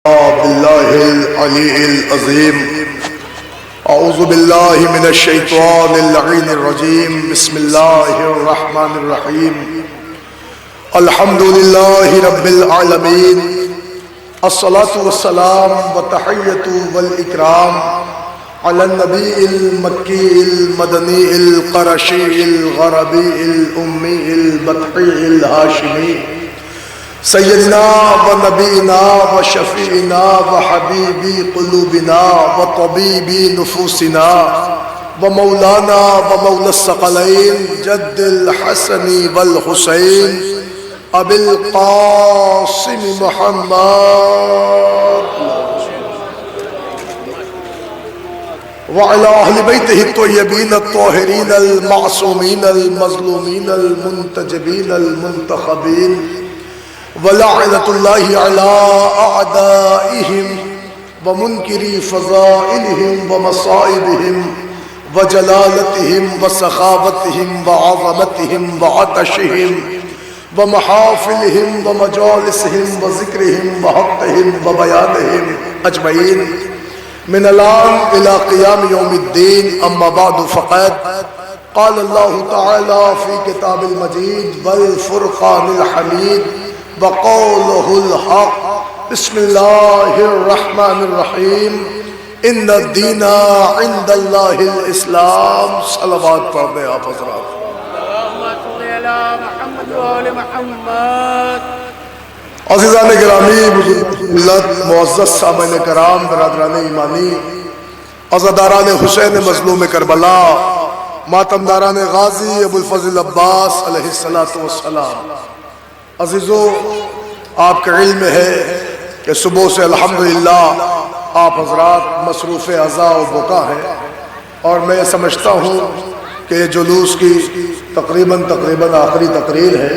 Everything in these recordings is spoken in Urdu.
بالله العلي العظيم. أعوذ بالله من الشيطان اللعين الرجيم. بسم الله الرحمن الرحيم. الحمد لله رب العالمين. الصلاة والسلام والتحية والإكرام على النبي المكي المدني القرشي الغربي الأمي البطحي الهاشمي سيدنا ونبينا وشفيعنا وحبيب قلوبنا وطبيب نفوسنا ومولانا ومولى الثقلين جد الحسن والحسين أبي القاسم محمد وعلى أهل بيته الطيبين الطاهرين المعصومين المظلومين المنتجبين المنتخبين ولعنة الله على أعدائهم ومنكري فضائلهم ومصائبهم وجلالتهم وسخاوتهم وعظمتهم وعطشهم ومحافلهم ومجالسهم وذكرهم وحقهم وبيانهم أجمعين من الآن إلى قيام يوم الدين. أما بعد فقد قال الله تعالى في كتاب المجيد والفرقان الحميد وقوله الحق. بسم الله الرحمن الرحيم. ان الدین عند اللہ الاسلام. صلوات پڑھ دیں آپ حضرات. اللهم صل على محمد وآل محمد. عزیزان گرامی، ملت، معزز سامعین کرام، برادران ایمانی، عزاداران حسین مظلوم کربلا، ماتمداران غازی ابو الفضل عباس علیہ السلام. عزیزو، آپ کا علم ہے کہ صبح سے الحمدللہ آپ حضرات مصروف عزا و بکا ہیں، اور میں سمجھتا ہوں کہ جلوس کی تقریباً آخری تقریر ہے.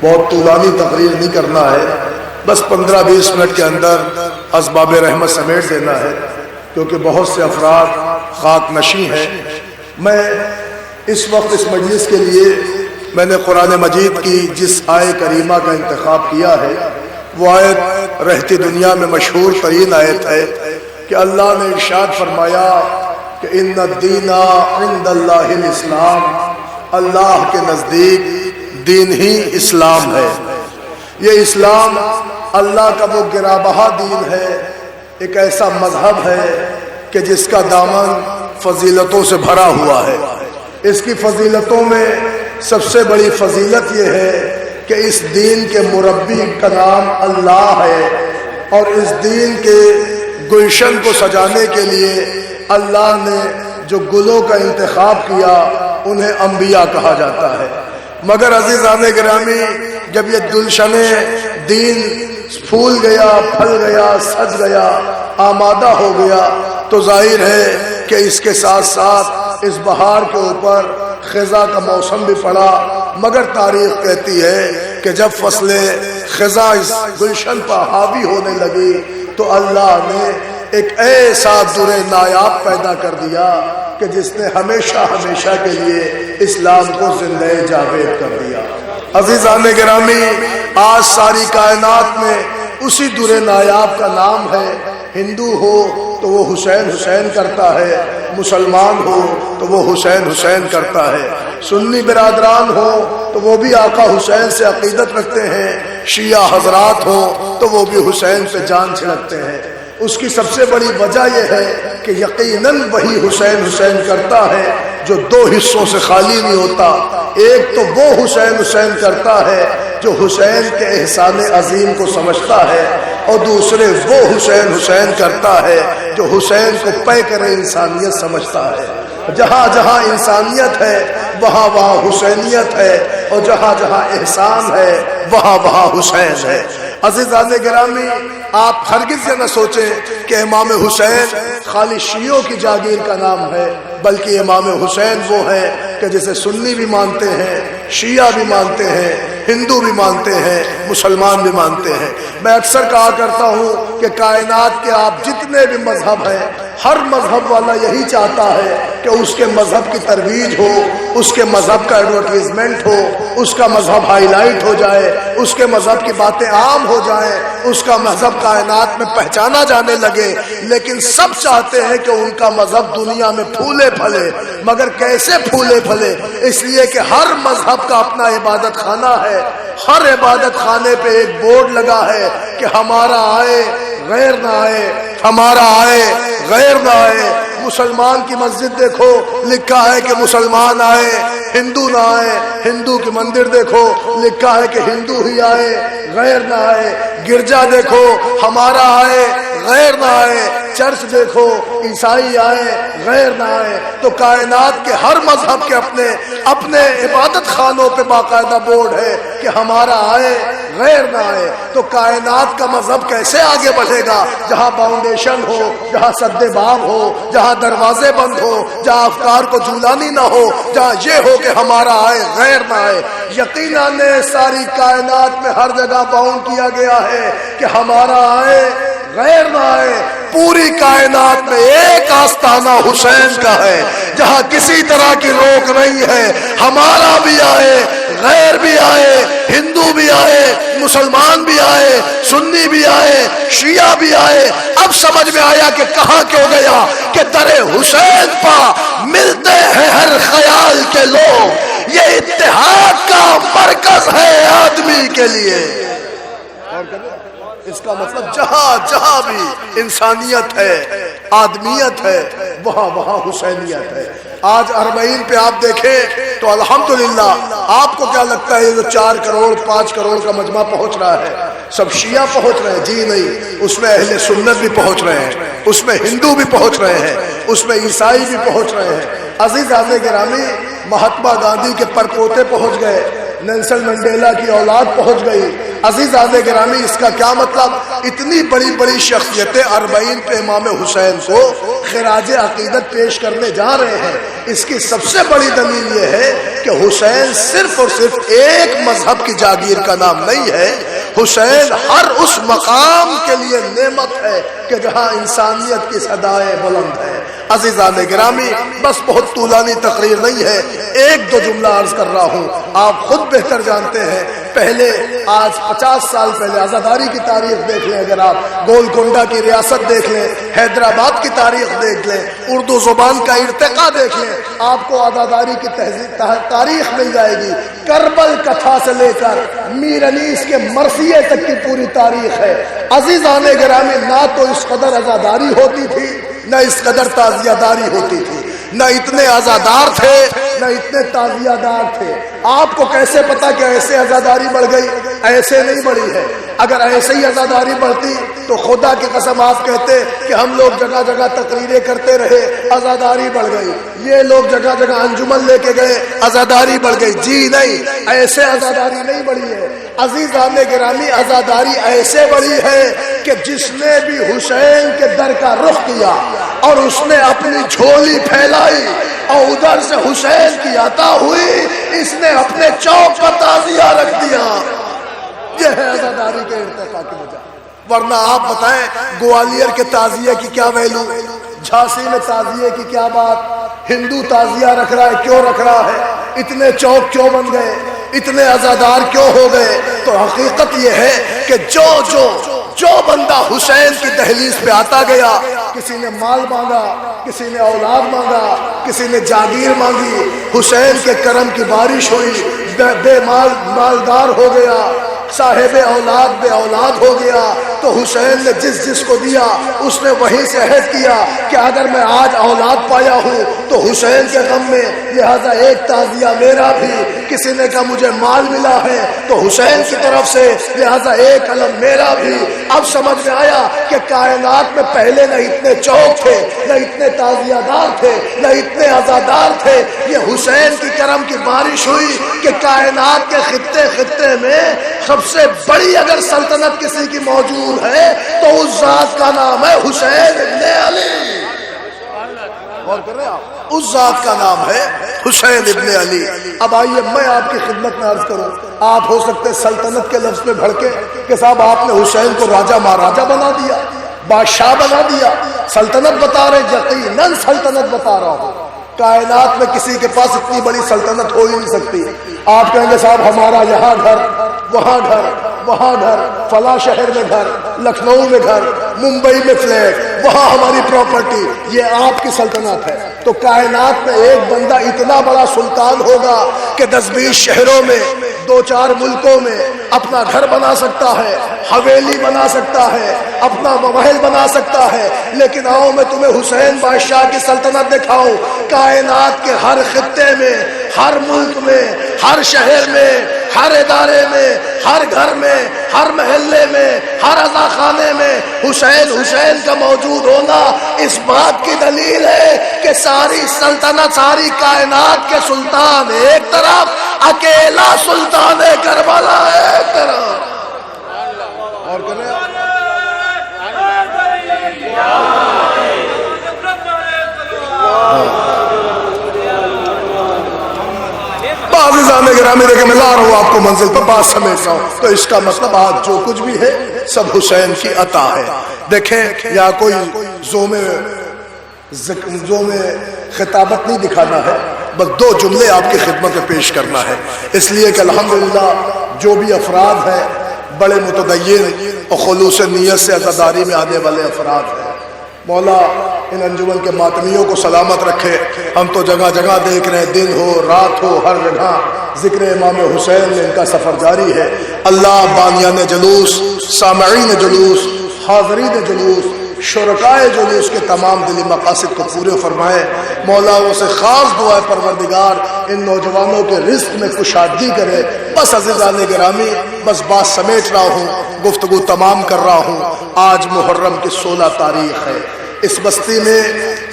بہت طولانی تقریر نہیں کرنا ہے، بس 15-20 منٹ کے اندر اسباب رحمت سمیٹ دینا ہے، کیونکہ بہت سے افراد خاک نشیں ہیں. میں اس وقت اس مجلس کے لیے میں نے قرآن مجید کی جس آیت کریمہ کا انتخاب کیا ہے، وہ آیت رہتی دنیا میں مشہور ترین آیت ہے کہ اللہ نے ارشاد فرمایا کہ ان الدین عند اللہ الاسلام. اللہ کے نزدیک دین ہی اسلام ہے. یہ اسلام اللہ کا وہ گرا بہا دین ہے، ایک ایسا مذہب ہے کہ جس کا دامن فضیلتوں سے بھرا ہوا ہے. اس کی فضیلتوں میں سب سے بڑی فضیلت یہ ہے کہ اس دین کے مربی کا نام اللہ ہے، اور اس دین کے گلشن کو سجانے کے لیے اللہ نے جو گلوں کا انتخاب کیا انہیں انبیاء کہا جاتا ہے. مگر عزیزان گرامی، جب یہ گلشن دین پھول گیا، پھل گیا، سج گیا، آمادہ ہو گیا، تو ظاہر ہے کہ اس کے ساتھ ساتھ اس بہار کے اوپر خزاں کا موسم بھی پڑا. مگر تاریخ کہتی ہے کہ جب فصلیں خزاں اس گلشن پر حاوی ہونے لگی تو اللہ نے ایک ایسا در نایاب پیدا کر دیا کہ جس نے ہمیشہ کے لیے اسلام کو زندہ جاوید کر دیا. عزیزان گرامی، آج ساری کائنات میں اسی در نایاب کا نام ہے. ہندو ہو تو وہ حسین کرتا ہے، مسلمان ہو تو وہ حسین کرتا ہے، سنی برادران ہو تو وہ بھی آقا حسین سے عقیدت رکھتے ہیں، شیعہ حضرات ہو تو وہ بھی حسین پہ جان چھڑکتے ہیں. اس کی سب سے بڑی وجہ یہ ہے کہ یقیناً وہی حسین کرتا ہے جو دو حصوں سے خالی نہیں ہوتا. ایک تو وہ حسین کرتا ہے جو حسین کے احسان عظیم کو سمجھتا ہے، اور دوسرے وہ حسین کرتا ہے جو حسین کو پے کرے انسانیت سمجھتا ہے. جہاں جہاں انسانیت ہے وہاں حسینیت ہے، اور جہاں جہاں احسان ہے وہاں حسین ہے. عزیزان گرامی، آپ ہرگز یہ نہ سوچیں کہ امام حسین خالی شیعوں کی جاگیر کا نام ہے، بلکہ امام حسین وہ ہے کہ جسے سنی بھی مانتے ہیں، شیعہ بھی مانتے ہیں، ہندو بھی مانتے ہیں، مسلمان بھی مانتے ہیں. میں اکثر کہا کرتا ہوں کہ کائنات کے آپ جتنے بھی مذہب ہیں، ہر مذہب والا یہی چاہتا ہے کہ اس کے مذہب کی ترویج ہو، اس کے مذہب کا ایڈورٹائزمنٹ ہو، اس کا مذہب ہائی لائٹ ہو جائے، اس کے مذہب کی باتیں عام ہو جائیں، اس کا مذہب کائنات میں پہچانا جانے لگے۔ لیکن سب چاہتے ہیں کہ ان کا مذہب دنیا میں پھولے پھلے، مگر کیسے پھولے پھلے؟ اس لیے کہ ہر مذہب کا اپنا عبادت خانہ ہے، ہر عبادت خانے پہ ایک بورڈ لگا ہے کہ ہمارا آئے غیر نہ آئے، ہمارا آئے غیر نہ آئے۔ مسلمان کی مسجد دیکھو، لکھا ہے کہ مسلمان آئے ہندو نہ آئے، ہندو کی مندر دیکھو، لکھا ہے کہ ہندو ہی آئے غیر نہ آئے۔ گرجا دیکھو، ہمارا آئے غیر نہ آئے۔ چرچ دیکھو، عیسائی آئے غیر نہ آئے۔ تو کائنات کے ہر مذہب کے اپنے اپنے عبادت خانوں پہ باقاعدہ بورڈ ہے کہ ہمارا آئے غیر نہ آئے۔ تو کائنات کا مذہب کیسے آگے بڑھے گا جہاں باؤنڈیشن ہو، جہاں سد باب ہو، جہاں دروازے بند ہو، جہاں افکار کو جولانی نہ ہو، جہاں یہ ہو کہ ہمارا آئے غیر نہ آئے۔ یقیناً ساری کائنات میں ہر جگہ باؤنڈ کیا گیا ہے کہ ہمارا آئے غیر نہ آئے۔ پوری کائنات میں ایک آستانہ حسین کا ہے جہاں کسی طرح کی روک نہیں ہے۔ ہمارا بھی آئے، غیر بھی آئے، ہندو بھی آئے، مسلمان بھی آئے، سنی بھی آئے، شیعہ بھی آئے۔ اب سمجھ میں آیا کہ کہاں کیوں گیا کہ در حسین پا ملتے ہیں ہر خیال کے لوگ۔ یہ اتحاد کا مرکز ہے آدمی کے لیے۔ اس کا مطلب جہاں جہاں بھی انسانیت ہے، آدمیت ہے، وہاں وہاں حسینیت ہے۔ آج اربعین پہ آپ دیکھیں تو الحمدللہ آپ کو کیا لگتا ہے یہ جو 4 کروڑ 5 کروڑ کا مجمع پہنچ رہا ہے سب شیعہ پہنچ رہے ہیں؟ جی نہیں، اس میں اہل سنت بھی پہنچ رہے ہیں، اس میں ہندو بھی پہنچ رہے ہیں، اس میں عیسائی بھی پہنچ رہے ہیں۔ عزیزان گرامی، مہاتما گاندھی کے پرپوتے پہنچ گئے، نیلسن منڈیلا کی اولاد پہنچ گئی۔ عزیزان گرامی، اس کا کیا مطلب؟ اتنی بڑی بڑی شخصیتیں اربعین پہ امام حسین کو خراج عقیدت پیش کرنے جا رہے ہیں۔ اس کی سب سے بڑی دلیل یہ ہے کہ حسین صرف اور صرف ایک مذہب کی جاگیر کا نام نہیں ہے، حسین ہر اس مقام کے لیے نعمت ہے کہ جہاں انسانیت کی صدائیں بلند ہے۔ عزیزان گرامی، بس بہت طولانی تقریر نہیں ہے، 1-2 جملہ عرض کر رہا ہوں، آپ خود بہتر جانتے ہیں۔ پہلے آج 50 سال پہلے آزاداری کی تاریخ دیکھ لیں، اگر آپ گولکنڈہ کی ریاست دیکھ لیں، حیدرآباد کی تاریخ دیکھ لیں، اردو زبان کا ارتقاء دیکھ لیں، آپ کو آزاداری کی تاریخ مل جائے گی۔ کربل کتھا سے لے کر میر انیس کے مرثیے تک کی پوری تاریخ ہے۔ عزیزان گرامی، نہ تو اس قدر آزاداری ہوتی تھی، نہ اس قدر تعزیہ داری ہوتی تھی، نہ اتنے عزادار تھے، نہ اتنے تعزیہ دار تھے۔ آپ کو کیسے پتا کہ ایسے عزاداری بڑھ گئی؟ ایسے نہیں بڑھی ہے۔ اگر ایسے ہی عزاداری بڑھتی تو خدا کی قسم آپ کہتے کہ ہم لوگ جگہ جگہ تقریریں کرتے رہے، عزاداری بڑھ گئی، یہ لوگ جگہ جگہ انجمن لے کے گئے، عزاداری بڑھ گئی۔ جی نہیں، ایسے عزاداری نہیں بڑھی ہے۔ عزیزان گرامی، عزاداری ایسے بڑھی ہے کہ جس نے بھی حسین کے در کا رخ کیا اور اس نے اپنی جھولی پھیلائی اور ادھر سے حسین کی عطا ہوئی، اس نے اپنے چوک پر تعزیہ رکھ دیا۔ یہ ہے عزاداری کے ارتقاء کی وجہ۔ ورنہ آپ بتائیں گوالیر کے تعزیے کی کیا ویلو، جھانسی میں تعزیے کی کیا بات، ہندو تعزیہ رکھ رہا ہے، کیوں رکھ رہا ہے؟ اتنے چوک کیوں بن گئے، اتنے عزادار کیوں ہو گئے؟ تو حقیقت یہ ہے کہ جو بندہ حسین کی دہلیز پہ آتا گیا، کسی نے مال مانگا، کسی نے اولاد مانگا، کسی نے جاگیر مانگی، حسین کے کرم کی بارش ہوئی، بے مالدار ہو گیا، صاحب اولاد بے اولاد ہو گیا۔ تو حسین نے جس کو دیا اس نے وہیں سے عہد کیا کہ اگر میں آج اولاد پایا ہوں تو حسین کے غم میں لہذا ایک تعزیہ میرا بھی، کسی نے کہا مجھے مال ملا ہے تو حسین کی طرف سے لہذا ایک علم میرا بھی۔ اب سمجھ میں آیا کہ کائنات میں پہلے نہ اتنے چوک تھے، نہ اتنے تعزیہ دار تھے، نہ اتنے عزادار تھے، یہ حسین کی کرم کی بارش ہوئی کہ کائنات کے خطے خطے میں سب سے بڑی اگر سلطنت کسی کی موجود ہے تو اس ذات کا نام ہے حسین ابن علی۔ غور کر رہے آپ، اس ذات کا نام ہے حسین ابن علی۔ اب آئیے میں آپ کی خدمت میں عرض کروں، آپ ہو سکتے سلطنت کے لفظ پہ بھڑکے کہ صاحب آپ نے حسین کو راجہ مہاراجا بنا دیا، بادشاہ بنا دیا، سلطنت بتا رہے، یقیناً سلطنت بتا رہا ہوں۔ کائنات میں کسی کے پاس اتنی بڑی سلطنت ہو ہی نہیں سکتی۔ آپ کہیں گے صاحب ہمارا یہاں گھر، وہاں گھر، وہاں گھر، فلاں شہر میں گھر، لکھنؤ میں گھر، ممبئی میں فلیٹ، وہاں ہماری پراپرٹی، یہ آپ کی سلطنت ہے۔ تو کائنات میں ایک بندہ اتنا بڑا سلطان ہوگا کہ 10-20 شہروں میں، 2-4 ملکوں میں اپنا گھر بنا سکتا ہے، حویلی بنا سکتا ہے، اپنا محل بنا سکتا ہے۔ لیکن آؤ میں تمہیں حسین بادشاہ کی سلطنت دکھاؤں۔ کائنات کے ہر خطے میں، ہر ملک میں، ہر شہر میں، ہر ادارے میں، ہر گھر میں، ہر محلے میں، ہر عزا خانے میں حسین کا موجود ہونا اس بات کی دلیل ہے کہ ساری سلطنت، ساری کائنات کے سلطان ایک طرف، اکیلا سلطان کربلا ایک طرف۔ اور کریں عزیزان گرامی، دیکھیں میں لا رہا ہوں آپ کو منزل پر، بات سمیٹ رہا ہوں۔ تو اس کا مطلب آج جو کچھ بھی ہے سب حسین کی عطا ہے۔ دیکھیں یا کوئی زوم خطابت نہیں دکھانا ہے، بس 2 جملے آپ کی خدمت میں پیش کرنا ہے، اس لیے کہ الحمدللہ جو بھی افراد ہیں بڑے متدین اور خلوص نیت سے عزاداری میں آنے والے افراد ہیں، مولا ان انجمن کے ماتمیوں کو سلامت رکھے۔ ہم تو جگہ جگہ دیکھ رہے ہیں، دن ہو رات ہو ہر جگہ ذکر امام حسین میں ان کا سفر جاری ہے۔ اللہ بانیان جلوس، سامعین جلوس، حاضرین جلوس، شرکائے جلوس کے تمام دلی مقاصد کو پورے فرمائے۔ مولا وہ سے خاص دعا ہے پروردگار ان نوجوانوں کے رزق میں کشادگی کرے۔ بس عزیزان گرامی، بس بات سمیٹ رہا ہوں، گفتگو تمام کر رہا ہوں۔ آج محرم کی 16 تاریخ ہے۔ اس بستی میں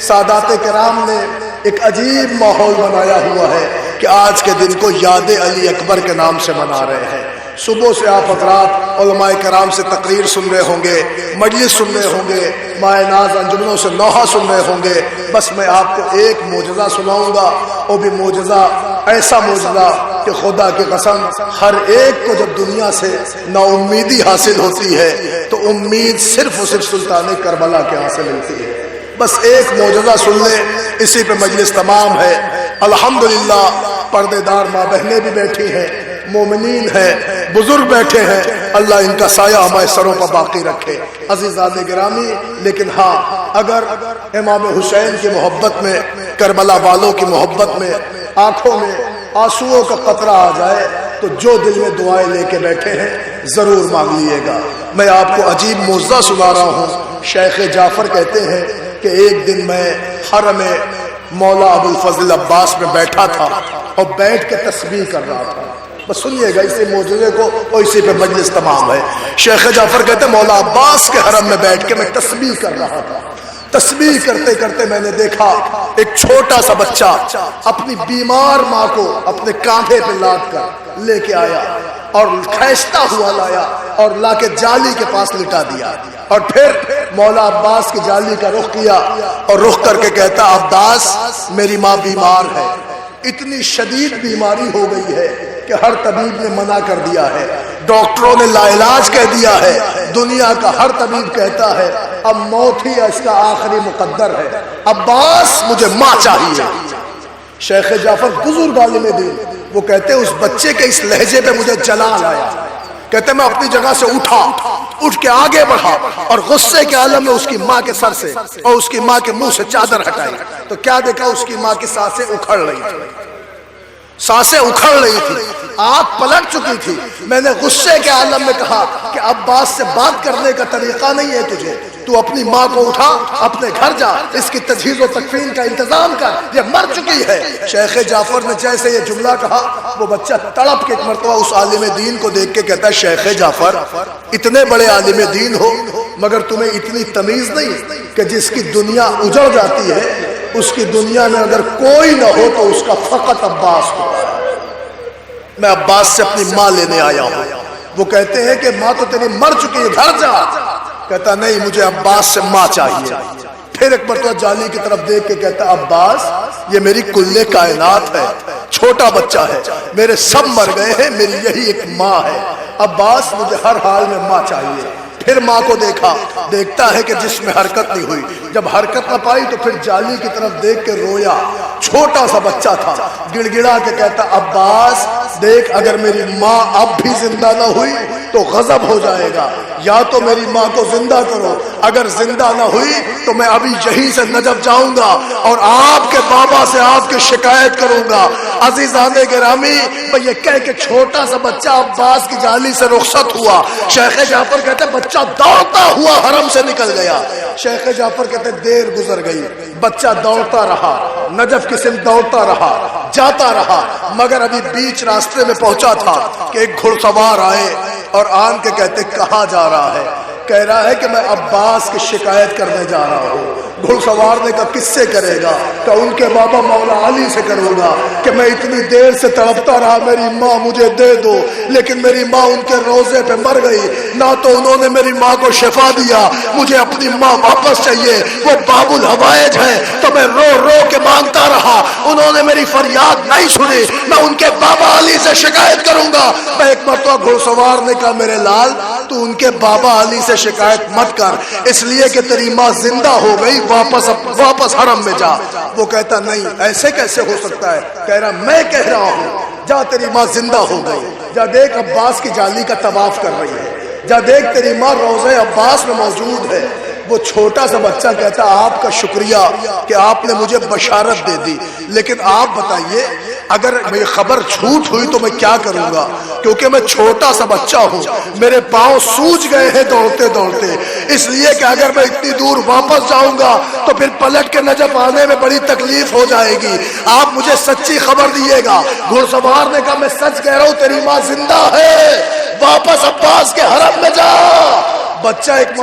سادات کرام نے ایک عجیب ماحول بنایا ہوا ہے کہ آج کے دن کو یاد علی اکبر کے نام سے منا رہے ہیں۔ صبح سے آپ حضرات علماء کرام سے تقریر سن رہے ہوں گے، مجلس سن رہے ہوں گے، مائے ناز انجمنوں سے نوحہ سن رہے ہوں گے۔ بس میں آپ کو ایک معجزہ سناؤں گا، وہ بھی معجزہ، ایسا معجزہ کہ خدا کی قسم ہر ایک کو جب دنیا سے نا امیدی حاصل ہوتی ہے تو امید صرف اور صرف سلطان کربلا کے ہاں سے ملتی ہے۔ بس ایک معجزہ سن لیں، اسی پہ مجلس تمام ہے۔ الحمدللہ پردے دار ماں بہنیں بھی بیٹھی ہیں، مومنین ہیں، بزرگ بیٹھے ہیں، اللہ ان کا سایہ ہمارے سروں پر باقی رکھے۔ عزیزان گرامی، لیکن ہاں اگر امام حسین کی محبت میں، کربلا والوں کی محبت میں آنکھوں میں آنسوؤں کا قطرہ آ جائے تو جو دل میں دعائیں لے کے بیٹھے ہیں ضرور مانگ لیے گا۔ میں آپ کو عجیب معجزہ سنا رہا ہوں۔ شیخ جعفر کہتے ہیں کہ ایک دن میں حرم مولا ابو الفضل عباس میں بیٹھا تھا اور بیٹھ کے تسبیح کر رہا تھا۔ بس سنیے گا اسی معجزے کو اور اسی پہ مجلس تمام ہے۔ شیخ جعفر کہتے ہیں مولا عباس کے حرم میں بیٹھ کے میں تسبیح کر رہا تھا۔ تسبیح کرتے کرتے میں نے دیکھا ایک چھوٹا سا بچہ اپنی بیمار ماں کو اپنے کاندھے پہ لاد کر لے کے آیا اور کھینچتا ہوا لایا اور لا کے جالی کے پاس لٹا دیا، اور پھر مولا عباس کی جالی کا رخ کیا اور رخ کر کے کہتا عباس میری ماں بیمار ہے، اتنی شدید بیماری ہو گئی ہے کہ ہر طبیب نے منع کر دیا ہے، ڈاکٹروں نے لا علاج کہہ دیا ہے، دنیا کا ہر طبیب کہتا ہے اب موت ہی اس کا آخری مقدر ہے، عباس مجھے ماں چاہیے۔ شیخ جعفر بزرگ عالم دین، وہ کہتے اس بچے کے اس لہجے پہ مجھے جلال آیا۔ کہتے میں اپنی جگہ سے اٹھ کے آگے بڑھا اور غصے کے عالم میں اس کی ماں کے سر سے اور اس کی ماں کے منہ سے چادر ہٹائی تو کیا دیکھا، اس کی ماں کی سانسیں اکھڑ رہی تھی، سانسیں اکھڑ رہی تھی، آنکھ پلٹ چکی تھی۔ میں نے غصے کے عالم میں کہا کہ عباس سے بات کرنے کا طریقہ نہیں ہے تجھے، تو اپنی ماں کو اٹھا، اپنے گھر جا، اس کی تجہیز و تکفین کا انتظام کر، یہ مر چکی ہے۔ شیخ جعفر نے جیسے یہ جملہ کہا وہ بچہ تڑپ کے ایک مرتبہ اس عالم دین کو دیکھ کے کہتا ہے شیخ جعفر اتنے بڑے عالم دین ہو مگر تمہیں اتنی تمیز نہیں کہ جس کی دنیا اجڑ جاتی ہے اس کی دنیا میں اگر کوئی نہ ہو تو اس کا فقط عباس ہو۔ میں عباس سے اپنی ماں لینے آیا ہوں۔ وہ کہتے ہیں کہ ماں تو تیری مر چکی ہے، گھر جا۔ کہتا نہیں مجھے عباس سے ماں چاہیے۔ پھر ایک مرتبہ جالی کی طرف دیکھ کے کہتا عباس یہ میری کل کائنات ہے، چھوٹا بچہ ہے، میرے سب مر گئے ہیں، میری یہی ایک ماں ہے، عباس مجھے ہر حال میں ماں چاہیے۔ پھر ماں کو دیکھا، دیکھتا ہے کہ جس میں حرکت نہیں ہوئی، جب حرکت نہ پائی تو پھر جالی کی طرف دیکھ کے رویا، چھوٹا سا بچہ تھا، گڑ گڑا کے کہتا عباس دیکھ اگر میری ماں اب بھی زندہ نہ ہوئی تو غضب ہو جائے گا، یا تو میری ماں کو زندہ کرو، اگر زندہ نہ ہوئی تو میں ابھی یہیں سے نجف جاؤں گا اور آپ کے بابا سے آپ کی شکایت کروں گا۔ عزیزان گرامی، میں یہ کہہ کہ چھوٹا سا بچہ عباس کی جالی سے رخصت ہوا، شیخ جعفر کہتے بچہ دوڑتا ہوا حرم سے نکل گیا۔ شیخ جعفر کہتے دیر گزر گئی، بچہ دوڑتا رہا، نجف کی سمت دوڑتا رہا، جاتا رہا، مگر ابھی بیچ راستے میں پہنچا تھا کہ ایک گھڑ سوار آئے اور آن کے کہتے کہاں جا رہا ہے؟ کہہ رہا ہے کہ میں عباس کی شکایت کرنے جا رہا ہوں۔ گھڑ سوار نے کہا کس سے کرے گا؟ کہ ان کے بابا مولا علی سے کروں گا کہ میں اتنی دیر سے تڑپتا رہا، میری ماں مجھے دے دو، لیکن میری ماں ان کے روزے پہ مر گئی، نہ تو انہوں نے میری ماں کو شفا دیا، مجھے اپنی ماں واپس چاہیے، وہ باب الحوائج ہے، تو میں رو رو کے مانگتا رہا، انہوں نے میری فریاد نہیں سنی، میں ان کے بابا علی سے شکایت کروں گا۔ میں ایک مرتبہ گھڑ سوار نے کہا میرے لال تو ان کے بابا علی سے شکایت مت کر، اس لیے کہ تیری ماں زندہ ہو گئی، واپس حرم میں جا۔ وہ کہتا نہیں ایسے کیسے ہو سکتا ہے؟ کہہ رہا میں کہہ رہا ہوں جا تیری ماں زندہ ہو گئی، جا دیکھ عباس کی جالی کا طواف کر رہی ہے، جا دیکھ تیری ماں روضہ عباس میں موجود ہے۔ وہ چھوٹا سا بچہ کہتا آپ کا شکریہ کہ آپ نے مجھے بشارت دے دی، لیکن آپ بتائیے اگر میری خبر جھوٹ ہوئی تو میں کیا کروں گا؟ کیونکہ میں چھوٹا سا بچہ ہوں، میرے پاؤں سوج گئے ہیں دوڑتے دوڑتے، اس لیے کہ اگر میں اتنی دور واپس جاؤں گا تو پھر پلٹ کے نجف آنے میں بڑی تکلیف ہو جائے گی، آپ مجھے سچی خبر دیے گا۔ گھڑ سوار نے کہا میں سچ کہہ رہا ہوں، تیری ماں زندہ ہے، واپس عباس کے حرم میں جا۔ بچہ ایک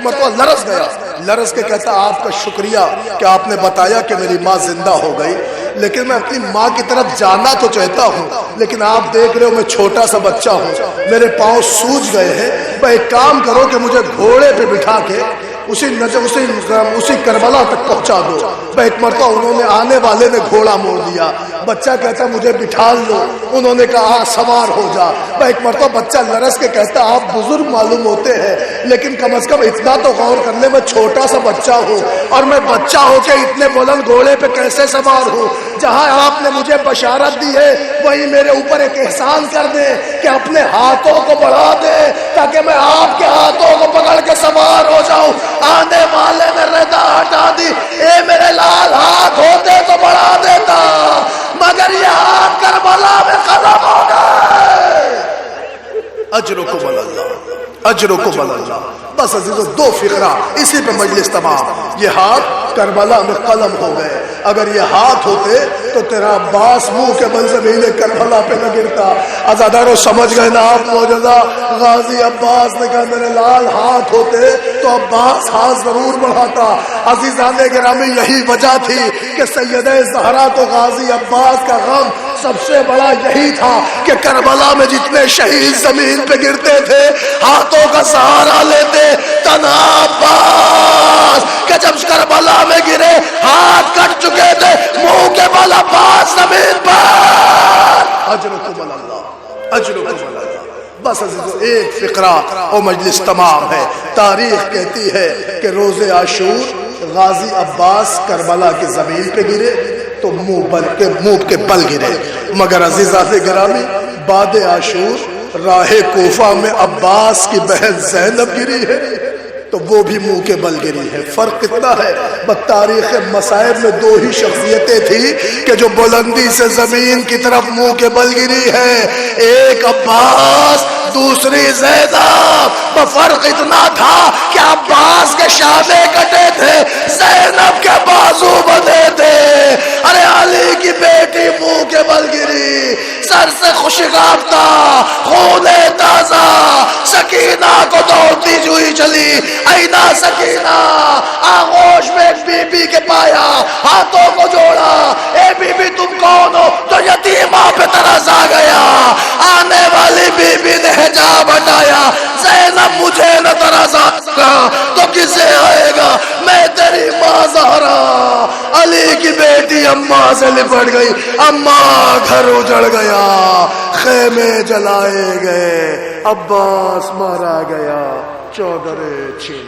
مرتبہ لرز گیا، لرز کے کہتا آپ کا شکریہ کہ آپ نے بتایا کہ میری ماں زندہ ہو گئی، لیکن میں اپنی ماں کی طرف جانا تو چاہتا ہوں، لیکن آپ دیکھ رہے ہو میں چھوٹا سا بچہ ہوں، میرے پاؤں سوج گئے ہیں، میں ایک کام کرو کہ مجھے گھوڑے پہ بٹھا کے اسی کربلا تک پہنچا دو۔ میں ایک مرتبہ انہوں نے آنے والے نے گھوڑا موڑ دیا، بچہ کہتا مجھے بٹھا لو، انہوں نے کہا سوار ہو جا۔ میں ایک مرتبہ بچہ لرز کے کہتا آپ بزرگ معلوم ہوتے ہیں، لیکن کم از کم اتنا تو غور کر لیں میں چھوٹا سا بچہ ہوں، اور میں بچہ ہو کے اتنے بلند گھوڑے پہ کیسے سوار ہوں؟ جہاں آپ نے مجھے بشارت دی ہے وہی میرے اوپر ایک احسان کر دیں کہ اپنے ہاتھوں کو بڑھا دیں تاکہ میں آپ کے ہاتھوں کو پکڑ کے سوار ہو جاؤں۔ آنے والے نے ردا ہٹا دی، اے میرے لال ہاتھ ہوتے تو بڑھا دیتا، مگر یہ ہاتھ کربلا میں ختم ہو گئے۔ اجرکم اللہ، اجرکم اللہ۔ بس عزیزو دو فقرہ اسی پہ مجلس تمام۔ یہ ہاتھ کربلا میں قلم ہو گئے، اگر یہ ہاتھ ہوتے تو تیرا عباس منہ کے بل زمین کربلا پہ نہ گرتا۔ عزادارو سمجھ گئے نا آپ موجودہ؟ غازی عباس نے کہا میرے لال ہاتھ ہوتے تو عباس ہاتھ ضرور بڑھاتا۔ عزیزان گرامی یہی وجہ تھی کہ سیدہ زہرا تو غازی عباس کا غم سب سے بڑا یہی تھا کہ کربلا میں جتنے شہید زمین پہ گرتے تھے ہاتھوں کا سہارا لیتے، تنہا عباس کہ جب کربلا میں گرے ہاتھ کٹ چکے تھے، منہ کے بل عباس زمین پر۔ اجرکم اللہ، اجرکم اللہ۔ بس عزیزو ایک فقرہ اور مجلس تمام ہے۔ تاریخ کہتی ہے کہ روز عاشور غازی عباس کربلا کی زمین پہ گرے تو منہ کے بل گرے، مگر عزیزان گرامی بعد عاشور راہ کوفہ میں عباس کی بہن زینب گری ہے تو وہ بھی منہ کے بل گری ہے۔ فرق کتنا ہے؟ تاریخ مصائب میں دو ہی شخصیتیں تھی کہ جو بلندی سے زمین کی طرف منہ کے بل گری ہے، ایک عباس دوسری زینب۔ فرق اتنا تھا کہ عباس کے شانے کٹے تھے، زینب کے بازو بندھے تھے۔ ارے علی کی بیٹی منہ کے بل گری، سر سے خوشگاب تھا، خون تازہ، سکینہ کو دوڑتی ہوئی چلی۔ اینا سکینہ، آغوش میں ایک بی بی کے پایا، ہاتھوں کو جوڑا، اے بی بی تم کون ہو؟ تو یتیمہ پہ ترس آ گیا۔ آنے والی بی بی نے حجاب ہٹایا، زینب مجھے نہ ترس آئے گا تو کسے آئے گا؟ میں تیری ماں زہرا، علی کی کی بیٹی اماں سے لپٹ گئی، اماں گھر اجڑ گیا، خیمے جلائے گئے، عباس مارا گیا، چودرے چھین